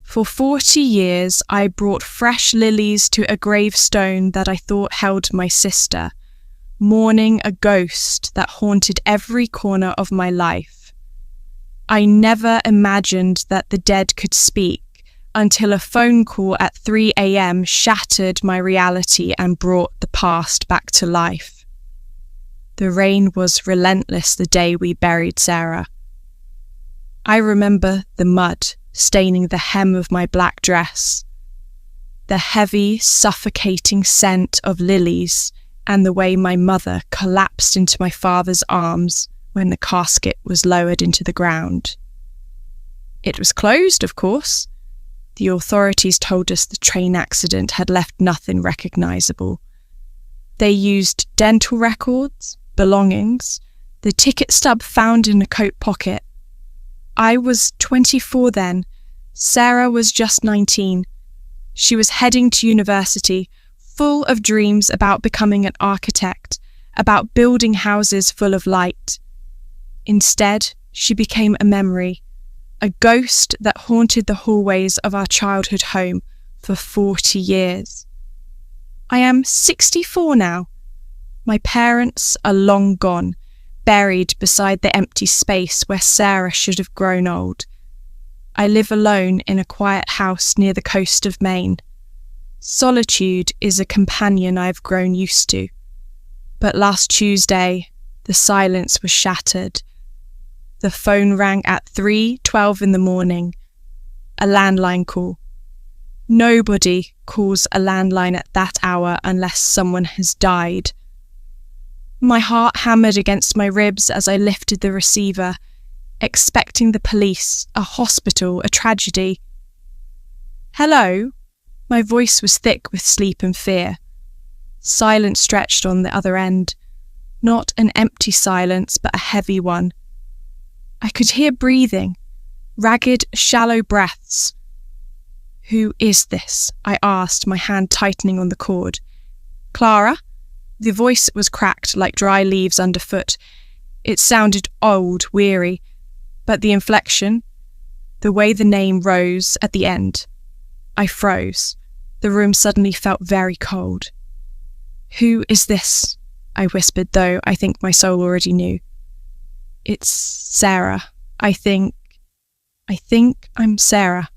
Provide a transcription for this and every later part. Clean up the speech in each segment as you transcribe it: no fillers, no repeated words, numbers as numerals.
For 40 years, I brought fresh lilies to a gravestone that I thought held my sister, mourning a ghost that haunted every corner of my life. I never imagined that the dead could speak until a phone call at 3 a.m. shattered my reality and brought the past back to life. The rain was relentless the day we buried Sarah. I remember the mud staining the hem of my black dress, the heavy, suffocating scent of lilies, and the way my mother collapsed into my father's arms when the casket was lowered into the ground. It was closed, of course. The authorities told us the train accident had left nothing recognisable. They used dental records, belongings, the ticket stub found in a coat pocket. I was 24 then. Sarah was just 19. She was heading to university, full of dreams about becoming an architect, about building houses full of light. Instead, she became a memory, a ghost that haunted the hallways of our childhood home for 40 years. I am 64 now. My parents are long gone, buried beside the empty space where Sarah should have grown old. I live alone in a quiet house near the coast of Maine. Solitude is a companion I've grown used to. But last Tuesday, the silence was shattered. The phone rang at 3:12 in the morning. A landline call. Nobody calls a landline at that hour unless someone has died. My heart hammered against my ribs as I lifted the receiver, expecting the police, a hospital, a tragedy. Hello? My voice was thick with sleep and fear. Silence stretched on the other end. Not an empty silence, but a heavy one. I could hear breathing, ragged, shallow breaths. Who is this? I asked, my hand tightening on the cord. Clara? The voice was cracked like dry leaves underfoot. It sounded old, weary, but the inflection, the way the name rose at the end. I froze. The room suddenly felt very cold. Who is this? I whispered, though I think my soul already knew. It's Sarah. I think I'm Sarah.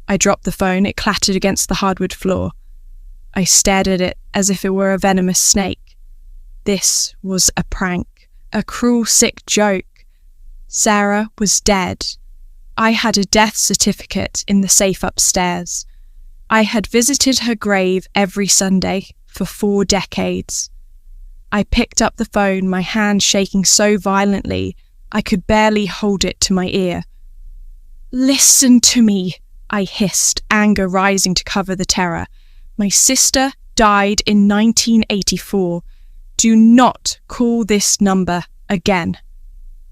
I dropped the phone. It clattered against the hardwood floor. I stared at it as if it were a venomous snake. This was a prank, a cruel, sick joke. Sarah was dead. I had a death certificate in the safe upstairs. I had visited her grave every Sunday for 4 decades. I picked up the phone, my hand shaking so violently I could barely hold it to my ear. Listen to me, I hissed, anger rising to cover the terror. My sister died in 1984. Do not call this number again.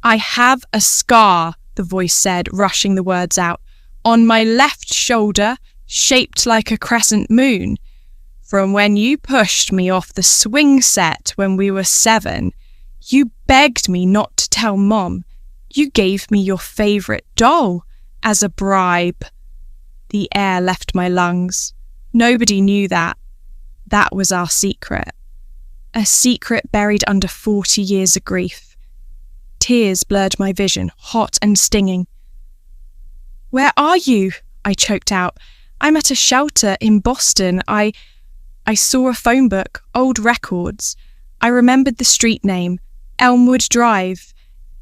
I have a scar, the voice said, rushing the words out, on my left shoulder, shaped like a crescent moon. From when you pushed me off the swing set when we were 7, you begged me not to tell Mom. You gave me your favourite doll as a bribe. The air left my lungs. Nobody knew that. That was our secret. A secret buried under 40 years of grief. Tears blurred my vision, hot and stinging. Where are you? I choked out. I'm at a shelter in Boston. I saw a phone book, old records. I remembered the street name, Elmwood Drive.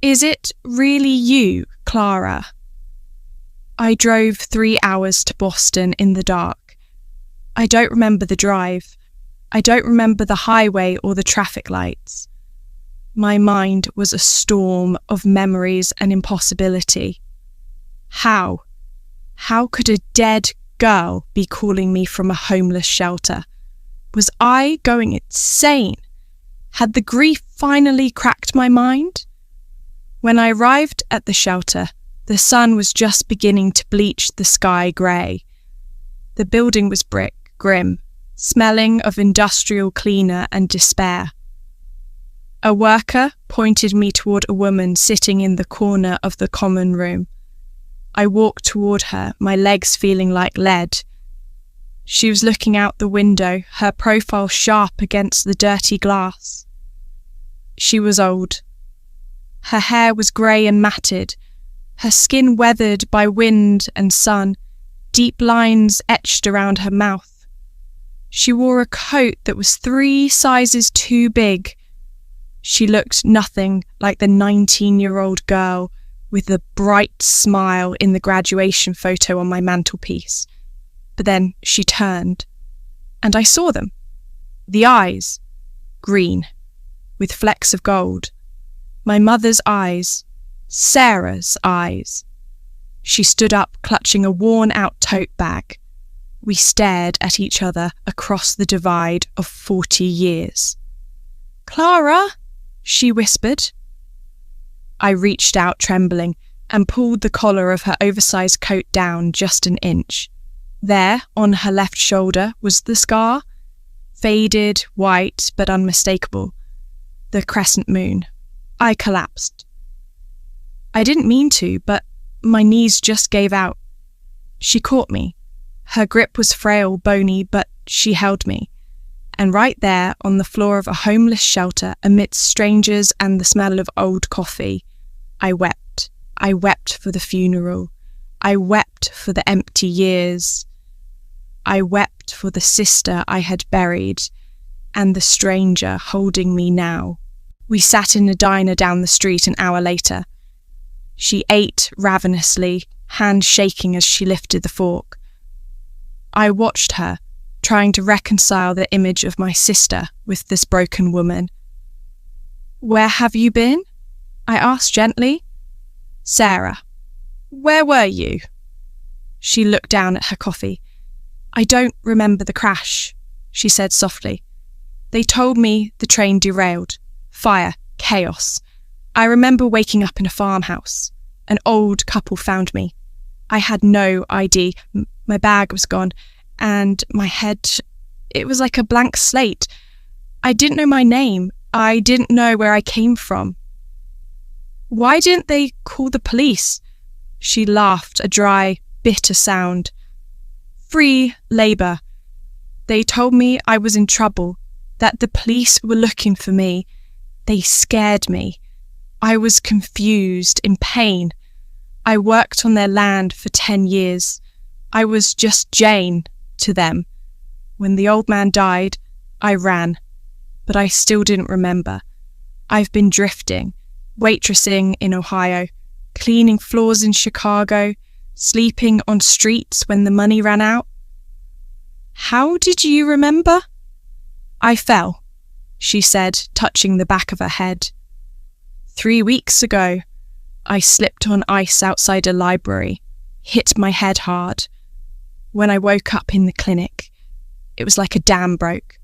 Is it really you, Clara? I drove 3 hours to Boston in the dark. I don't remember the drive. I don't remember the highway or the traffic lights. My mind was a storm of memories and impossibility. How? How could a dead girl be calling me from a homeless shelter? Was I going insane? Had the grief finally cracked my mind? When I arrived at the shelter, the sun was just beginning to bleach the sky grey. The building was brick, grim, smelling of industrial cleaner and despair. A worker pointed me toward a woman sitting in the corner of the common room. I walked toward her, my legs feeling like lead. She was looking out the window, her profile sharp against the dirty glass. She was old. Her hair was grey and matted, her skin weathered by wind and sun, deep lines etched around her mouth. She wore a coat that was 3 sizes too big. She looked nothing like the 19-year-old girl with the bright smile in the graduation photo on my mantelpiece. But then she turned, and I saw them. The eyes, green, with flecks of gold. My mother's eyes, Sarah's eyes. She stood up, clutching a worn-out tote bag. We stared at each other across the divide of 40 years. "Clara," she whispered. I reached out, trembling, and pulled the collar of her oversized coat down just an inch. There, on her left shoulder, was the scar, faded, white, but unmistakable. The crescent moon. I collapsed. I didn't mean to, but my knees just gave out. She caught me. Her grip was frail, bony, but she held me. And right there, on the floor of a homeless shelter, amidst strangers and the smell of old coffee, I wept. I wept for the funeral. I wept for the empty years. I wept for the sister I had buried, and the stranger holding me now. We sat in a diner down the street an hour later. She ate ravenously, hands shaking as she lifted the fork. I watched her, trying to reconcile the image of my sister with this broken woman. "Where have you been?" I asked gently. "Sarah, where were you?" She looked down at her coffee. "I don't remember the crash," she said softly. "They told me the train derailed. Fire, chaos. I remember waking up in a farmhouse. An old couple found me. I had no ID. My bag was gone. And my head, it was like a blank slate. I didn't know my name. I didn't know where I came from." "Why didn't they call the police?" She laughed, a dry, bitter sound. "Free labour. They told me I was in trouble, that the police were looking for me. They scared me. I was confused, in pain. I worked on their land for 10 years. I was just Jane to them. When the old man died, I ran, but I still didn't remember. I've been drifting, waitressing in Ohio, cleaning floors in Chicago, sleeping on streets when the money ran out." "How did you remember?" "I fell," she said, touching the back of her head. 3 weeks ago, I slipped on ice outside a library, hit my head hard. When I woke up in the clinic, it was like a dam broke.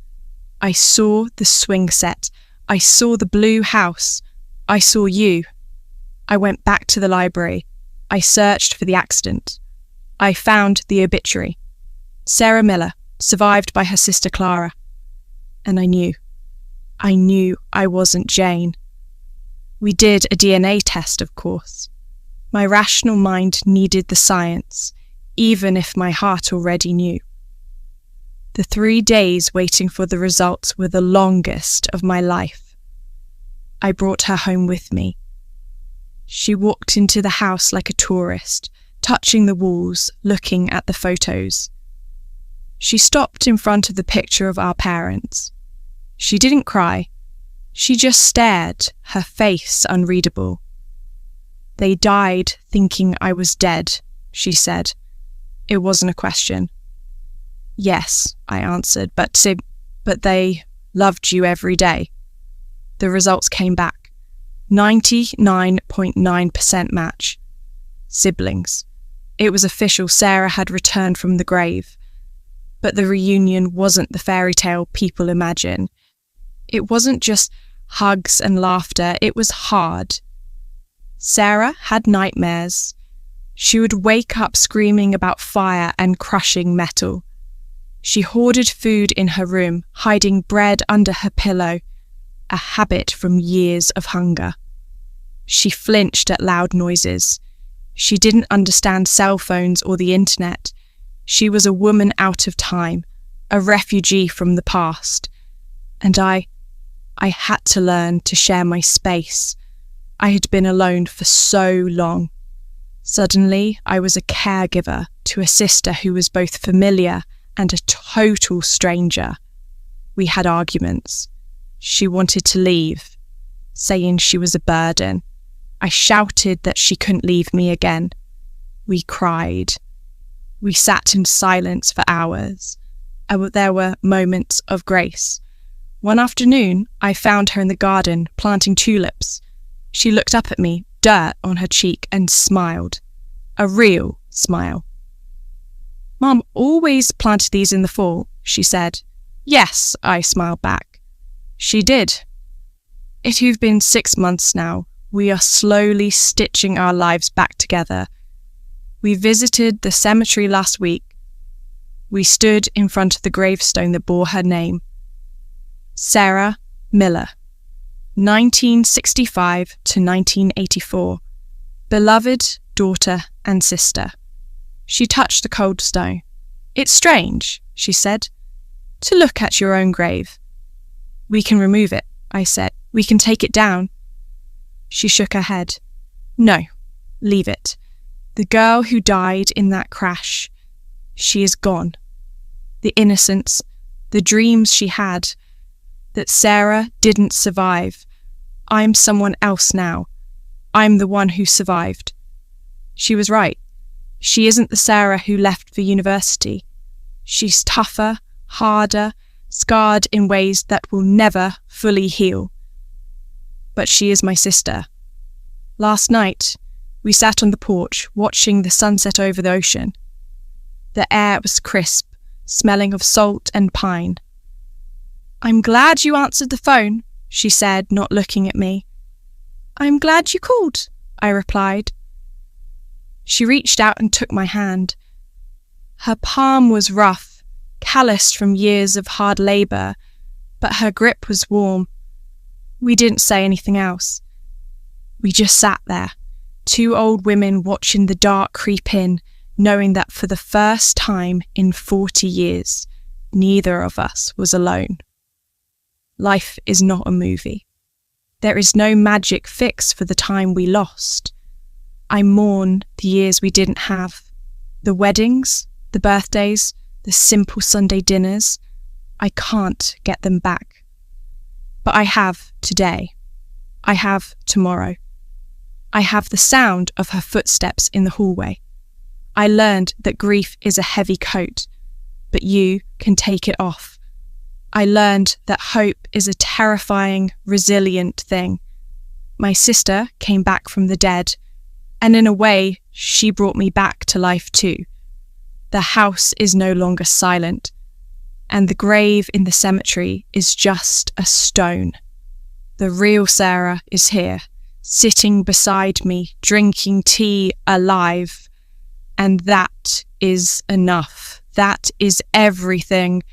I saw the swing set. I saw the blue house. I saw you. I went back to the library. I searched for the accident. I found the obituary. Sarah Miller, survived by her sister Clara. And I knew I wasn't Jane. We did a DNA test, of course. My rational mind needed the science, even if my heart already knew. The 3 days waiting for the results were the longest of my life. I brought her home with me. She walked into the house like a tourist, touching the walls, looking at the photos. She stopped in front of the picture of our parents. She didn't cry. She just stared, her face unreadable. "They died thinking I was dead," she said. It wasn't a question. "Yes," I answered, but they loved you every day." The results came back. 99.9% match. Siblings. It was official. Sarah had returned from the grave. But the reunion wasn't the fairy tale people imagine. It wasn't just hugs and laughter. It was hard. Sarah had nightmares. She would wake up screaming about fire and crushing metal. She hoarded food in her room, hiding bread under her pillow, a habit from years of hunger. She flinched at loud noises. She didn't understand cell phones or the internet. She was a woman out of time, a refugee from the past. And I had to learn to share my space. I had been alone for so long. Suddenly, I was a caregiver to a sister who was both familiar and a total stranger. We had arguments. She wanted to leave, saying she was a burden. I shouted that she couldn't leave me again. We cried. We sat in silence for hours. There were moments of grace. One afternoon, I found her in the garden planting tulips. She looked up at me, dirt on her cheek, and smiled. A real smile. "Mum always planted these in the fall," she said. "Yes," I smiled back. She did. It has been 6 months now. We are slowly stitching our lives back together. We visited the cemetery last week. We stood in front of the gravestone that bore her name. Sarah Miller, 1965 to 1984. Beloved daughter and sister. She touched the cold stone. "It's strange," she said, "to look at your own grave." "We can remove it," I said. "We can take it down." She shook her head. "No, leave it. The girl who died in that crash, she is gone. The innocence, the dreams she had, that Sarah didn't survive. I'm someone else now. I'm the one who survived." She was right. She isn't the Sarah who left for university. She's tougher, harder, scarred in ways that will never fully heal. But she is my sister. Last night, we sat on the porch watching the sunset over the ocean. The air was crisp, smelling of salt and pine. "I'm glad you answered the phone," she said, not looking at me. "I'm glad you called," I replied. She reached out and took my hand. Her palm was rough, calloused from years of hard labour, but her grip was warm. We didn't say anything else. We just sat there, two old women watching the dark creep in, knowing that for the first time in 40 years, neither of us was alone. Life is not a movie. There is no magic fix for the time we lost. I mourn the years we didn't have, the weddings, the birthdays, the simple Sunday dinners. I can't get them back. But I have today. I have tomorrow. I have the sound of her footsteps in the hallway. I learned that grief is a heavy coat, but you can take it off. I learned that hope is a terrifying, resilient thing. My sister came back from the dead, and in a way, she brought me back to life too. The house is no longer silent, and the grave in the cemetery is just a stone. The real Sarah is here, sitting beside me, drinking tea, alive. And that is enough. That is everything.